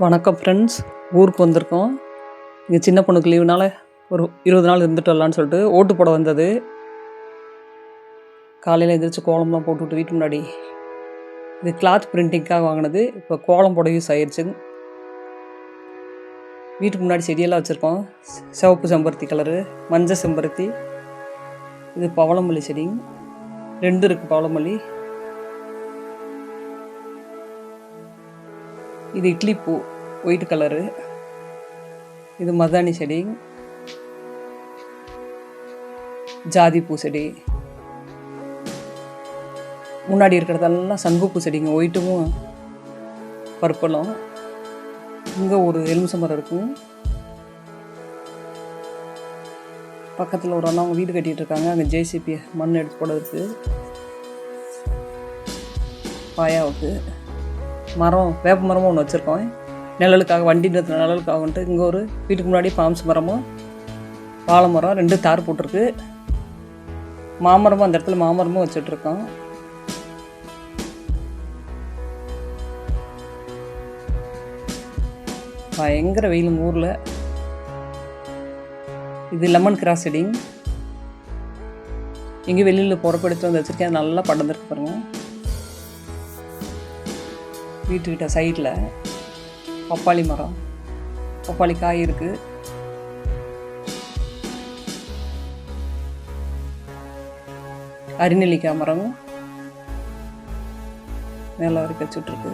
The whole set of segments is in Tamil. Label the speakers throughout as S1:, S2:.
S1: வணக்கம் ஃப்ரெண்ட்ஸ். ஊருக்கு வந்திருக்கோம். இங்கே சின்ன பொண்ணுக்கு லீவுனால ஒரு 20 நாள் இருந்துட்டு வரலான்னு சொல்லிட்டு ஓட்டு போட வந்தது. காலையில் எழுந்திரிச்சு கோலம்லாம் போட்டுவிட்டு வீட்டு முன்னாடி இது கிளாத் பிரிண்டிங்காக வாங்கினது. இப்போ கோலம் போட யூஸ் ஆயிடுச்சுங்க. வீட்டுக்கு முன்னாடி செடியெல்லாம் வச்சுருக்கோம். சிவப்பு செம்பருத்தி கலரு, மஞ்சள் செம்பருத்தி, இது பவளமல்லி செடிங்க. 2 இருக்குது பவளமல்லி. இது இட்லி பூ ஒயிட் கலரு, இது மருதாணி செடி, ஜாதி பூ செடி. முன்னாடி இருக்கிறதெல்லாம் சங்குப்பூ செடிங்க, ஒயிட்டும் பர்பிளும். இங்கே ஒரு எலுமிச்சை மரம் இருக்குங்க. பக்கத்தில் ஒரு அண்ணா அவங்க வீடு கட்டிகிட்டு இருக்காங்க. அங்கே ஜேசிபி மண் எடுத்து போட இருக்குது பாயாவுக்கு. மரம் வேப்ப மரமும் ஒன்று வச்சுருக்கோம் நிழலுக்காக, வண்டி நிறுத்தின நிழலுக்காகன்ட்டு. இங்கே ஒரு வீட்டுக்கு முன்னாடி பாம்ஸ் மரமும் வாழை மரம் 2 தார் போட்டிருக்கு. மாமரமும் அந்த இடத்துல மாமரமும் வச்சுட்ருக்கோம். பயங்கர வெயிலுங்க ஊரில். இது லெமன் கிராஸ் செடிங்க. எங்கே வெளியில் புறப்படுத்து வந்து வச்சுருக்கேன். நல்லா படர்ந்துருக்கு பாருங்க. வீட்டுக்கிட்ட சைடில் பப்பாளி மரம், பப்பாளி காய் இருக்குது. அரிநெல்லிக்காய் மரம் மேலே வரைக்கும் வச்சுட்ருக்கு.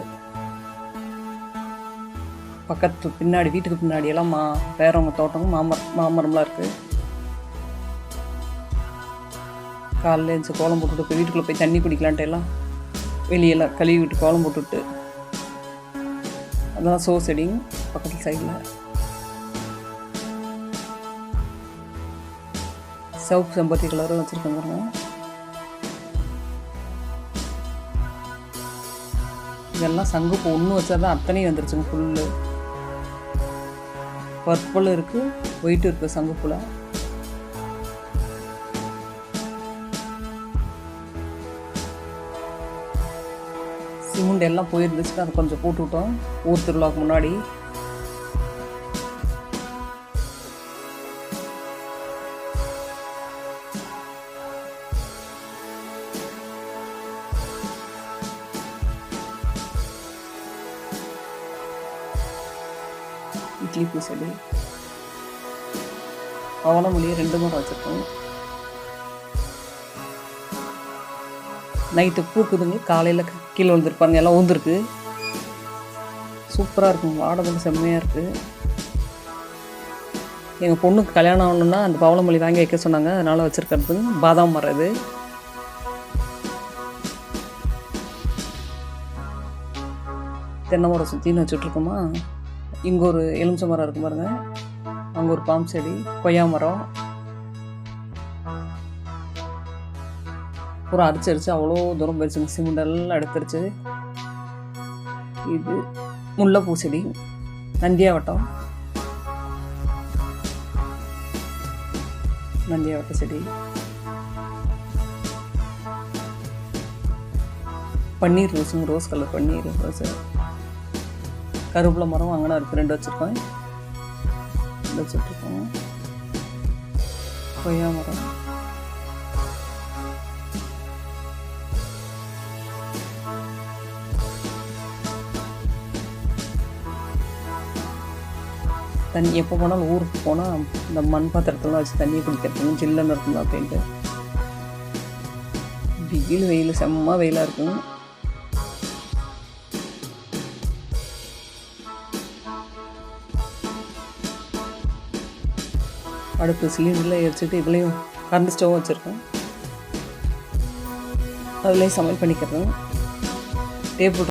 S1: பக்கத்து பின்னாடி வீட்டுக்கு பின்னாடியெல்லாம் வேறவங்க தோட்டமும் மாமரம்லாம் இருக்குது. காலையில் எழுந்து கோலம் போட்டுட்டு போய் வீட்டுக்குள்ளே போய் தண்ணி குடிக்கலான்ட்டு எல்லாம் வெளியெல்லாம் கழுவி விட்டு கோலம் போட்டுவிட்டு, அதெல்லாம் சோ செடிங்க பக்கத்தில் சைடில். சிவப்பு செம்பருத்தி கலரும் வச்சுருக்கோங்க. இதெல்லாம் சங்குப்பூ ஒன்று வச்சா தான் அத்தனையும் வந்துருச்சுங்க. ஃபுல்லு பர்பிள் இருக்குது, ஒயிட் இருக்குது சங்குப்பூல. சிமெண்ட் எல்லாம் போயிருந்துச்சுன்னா அதை கொஞ்சம் போட்டு விட்டோம் ஊர் திருவிழாவுக்கு முன்னாடி. இட்லி பூ செடி, பவளமல்லியை 2 மரம் வச்சுருக்கோம். நைட்டு பூக்குதுங்க. காலையில் கீழே விழுந்துருப்பாருங்க, எல்லாம் ஊந்துருக்கு. சூப்பராக இருக்குங்க, வாடகைக்கு செம்மையாக இருக்குது. எங்கள் பொண்ணுக்கு கல்யாணம் ஆகணுன்னா அந்த பவளமல்லி வாங்கி வைக்க சொன்னாங்க, அதனால் வச்சுருக்கிறதுங்க. பாதாம் மரம் இது. தென்னை மரம் சுற்றின்னு வச்சுட்ருக்கோமா. இங்கே ஒரு எலுமிச்சை மரம் இருக்கும் பாருங்க. அங்கே ஒரு பாம் செடி, கொய்யா மரம். பூரா அரிச்சு அவ்வளோ தூரம் போயிடுச்சுங்க. சிமெண்டெல்லாம் எடுத்துருச்சு. இது முல்லைப்பூ செடி, நந்தியாவட்டம் செடி. பன்னீர் ரோஸுங்க, ரோஸ் கலர் பன்னீர் ரோஸு. கருவேப்பிலை மரம் அங்கே இருக்குது, 2 வச்சுருக்கோம். வச்சுட்ருக்கோம். கொய்யா மரம், தண்ணி எப்போ போனாலும் ஊருக்கு போனால் இந்த மண் பாத்திரத்தெல்லாம் வச்சு தண்ணியை குடிக்கிறதுங்க, ஜில்லுன்னு இருக்குங்க அப்படின்ட்டு. வெயில் செம்ம வெயிலாக இருக்குங்க. அடுப்பு சிலிண்டரில் எரிச்சிட்டு இதுலேயும் கரண்ட் ஸ்டவ் வச்சுருக்கோம். அதுலேயும் சமையல் பண்ணிக்கிறோம். டேபிள்